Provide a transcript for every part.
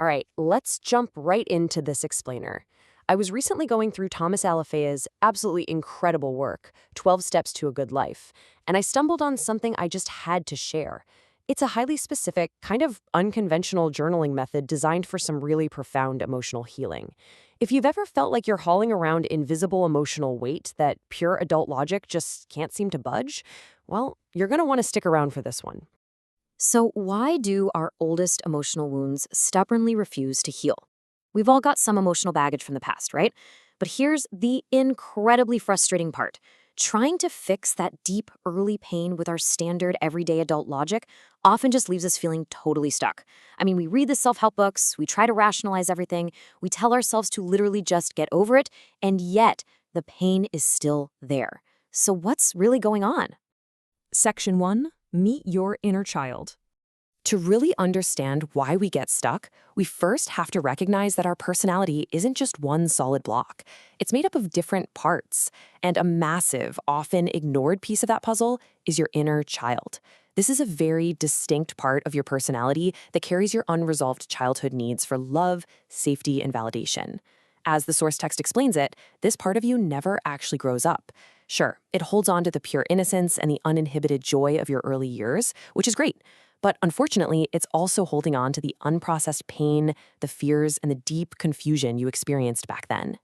All right, let's jump right into this explainer. I was recently going through Thomas Alefea's absolutely incredible work, 12 Steps to a Good Life, and I stumbled on something I just had to share. It's a highly specific, kind of unconventional journaling method designed for some really profound emotional healing. If you've ever felt like you're hauling around invisible emotional weight that pure adult logic just can't seem to budge, well, you're going to want to stick around for this one. So, why do our oldest emotional wounds stubbornly refuse to heal? We've all got some emotional baggage from the past, right? But here's the incredibly frustrating part. Trying to fix that deep, early pain with our standard everyday adult logic often just leaves us feeling totally stuck. I mean, we read the self help books, we try to rationalize everything, we tell ourselves to literally just get over it, and yet the pain is still there. So, what's really going on? Section 1. Meet your inner child. To really understand why we get stuck, we first have to recognize that our personality isn't just one solid block. It's made up of different parts, and a massive, often ignored piece of that puzzle is your inner child. This is a very distinct part of your personality that carries your unresolved childhood needs for love, safety, and validation. As the source text explains it, this part of you never actually grows up. Sure, it holds on to the pure innocence and the uninhibited joy of your early years, which is great. But unfortunately, it's also holding on to the unprocessed pain, the fears, and the deep confusion you experienced back then.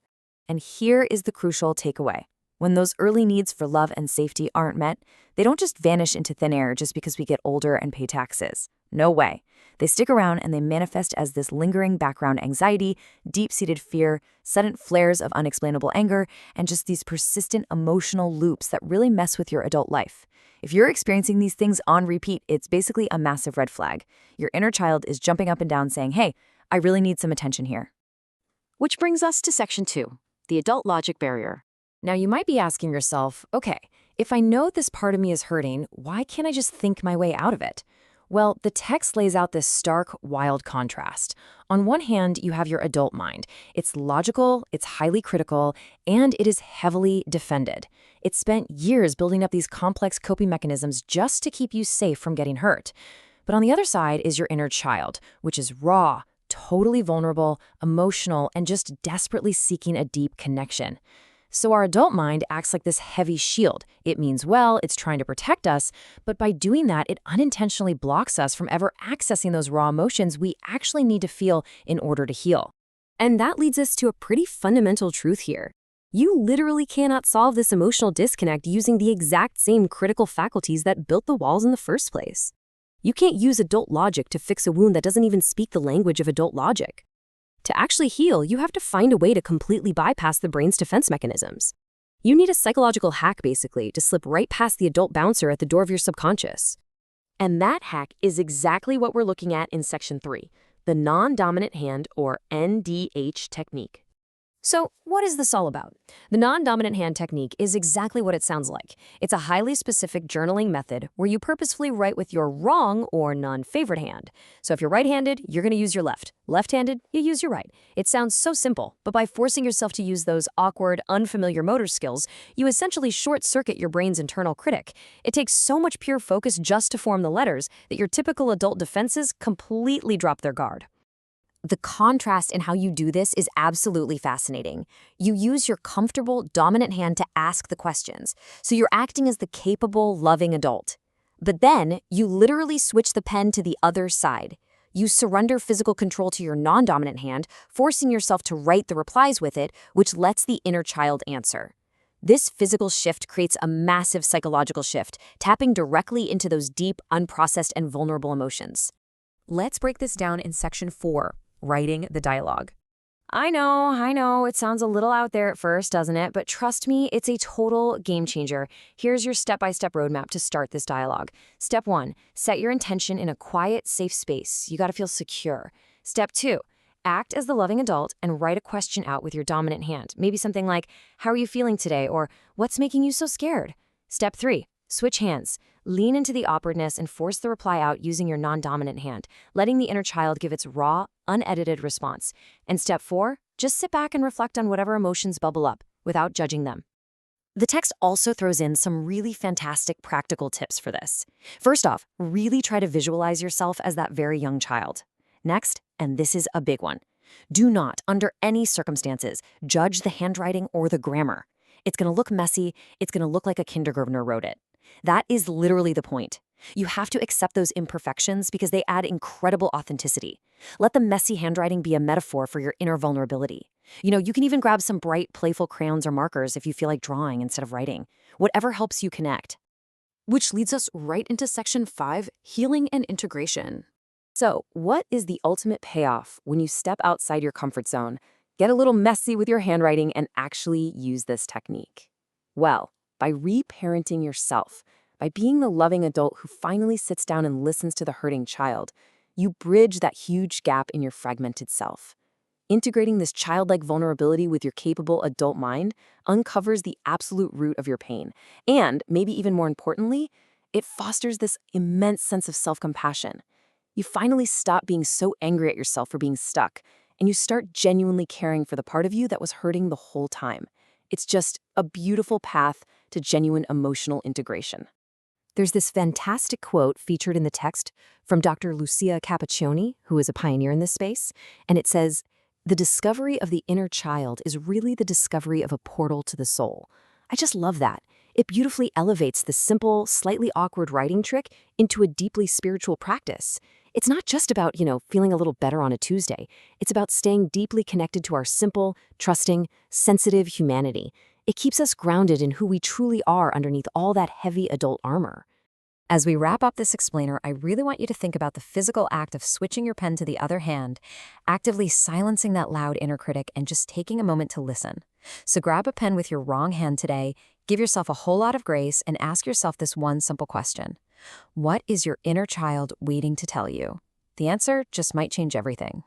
And here is the crucial takeaway. When those early needs for love and safety aren't met, they don't just vanish into thin air just because we get older and pay taxes. No way. They stick around and they manifest as this lingering background anxiety, deep-seated fear, sudden flares of unexplainable anger, and just these persistent emotional loops that really mess with your adult life. If you're experiencing these things on repeat, it's basically a massive red flag. Your inner child is jumping up and down saying, hey, I really need some attention here. Which brings us to section 2, the adult logic barrier. Now, you might be asking yourself, okay, if I know this part of me is hurting, why can't I just think my way out of it? Well, the text lays out this stark, wild contrast. On one hand, you have your adult mind. It's logical, it's highly critical, and it is heavily defended. It spent years building up these complex coping mechanisms just to keep you safe from getting hurt. But on the other side is your inner child, which is raw, totally vulnerable, emotional, and just desperately seeking a deep connection. So our adult mind acts like this heavy shield. It means well, it's trying to protect us, but by doing that, it unintentionally blocks us from ever accessing those raw emotions we actually need to feel in order to heal. And that leads us to a pretty fundamental truth here. You literally cannot solve this emotional disconnect using the exact same critical faculties that built the walls in the first place. You can't use adult logic to fix a wound that doesn't even speak the language of adult logic. To actually heal, you have to find a way to completely bypass the brain's defense mechanisms. You need a psychological hack, basically, to slip right past the adult bouncer at the door of your subconscious. And that hack is exactly what we're looking at in Section 3, the non-dominant hand, or NDH technique. So, what is this all about? The non-dominant hand technique is exactly what it sounds like. It's a highly specific journaling method where you purposefully write with your wrong or non-favorite hand. So if you're right-handed, you're going to use your left. Left-handed, you use your right. It sounds so simple, but by forcing yourself to use those awkward, unfamiliar motor skills, you essentially short-circuit your brain's internal critic. It takes so much pure focus just to form the letters that your typical adult defenses completely drop their guard. The contrast in how you do this is absolutely fascinating. You use your comfortable, dominant hand to ask the questions, so you're acting as the capable, loving adult. But then, you literally switch the pen to the other side. You surrender physical control to your non-dominant hand, forcing yourself to write the replies with it, which lets the inner child answer. This physical shift creates a massive psychological shift, tapping directly into those deep, unprocessed, and vulnerable emotions. Let's break this down in Section 4. Writing the dialogue. I know, it sounds a little out there at first, doesn't it? But trust me, it's a total game changer. Here's your step-by-step roadmap to start this dialogue. Step 1, set your intention in a quiet, safe space. You gotta feel secure. Step 2, act as the loving adult and write a question out with your dominant hand. Maybe something like, how are you feeling today? Or what's making you so scared? Step 3, switch hands. Lean into the awkwardness and force the reply out using your non-dominant hand, letting the inner child give its raw, unedited response. And step 4, just sit back and reflect on whatever emotions bubble up, without judging them. The text also throws in some really fantastic practical tips for this. First off, really try to visualize yourself as that very young child. Next, and this is a big one, do not, under any circumstances, judge the handwriting or the grammar. It's going to look messy. It's going to look like a kindergartner wrote it. That is literally the point. You have to accept those imperfections because they add incredible authenticity. Let the messy handwriting be a metaphor for your inner vulnerability. You can even grab some bright, playful crayons or markers if you feel like drawing instead of writing. Whatever helps you connect. Which leads us right into section 5, healing and integration. So, what is the ultimate payoff when you step outside your comfort zone, get a little messy with your handwriting, and actually use this technique? Well, by reparenting yourself, by being the loving adult who finally sits down and listens to the hurting child, you bridge that huge gap in your fragmented self. Integrating this childlike vulnerability with your capable adult mind uncovers the absolute root of your pain. And, maybe even more importantly, it fosters this immense sense of self-compassion. You finally stop being so angry at yourself for being stuck, and you start genuinely caring for the part of you that was hurting the whole time. It's just a beautiful path to genuine emotional integration. There's this fantastic quote featured in the text from Dr. Lucia Capaccioni, who is a pioneer in this space, and it says, "The discovery of the inner child is really the discovery of a portal to the soul." I just love that. It beautifully elevates the simple, slightly awkward writing trick into a deeply spiritual practice. It's not just about, feeling a little better on a Tuesday. It's about staying deeply connected to our simple, trusting, sensitive humanity. It keeps us grounded in who we truly are underneath all that heavy adult armor. As we wrap up this explainer, I really want you to think about the physical act of switching your pen to the other hand, actively silencing that loud inner critic, and just taking a moment to listen. So grab a pen with your wrong hand today, give yourself a whole lot of grace, and ask yourself this one simple question. What is your inner child waiting to tell you? The answer just might change everything.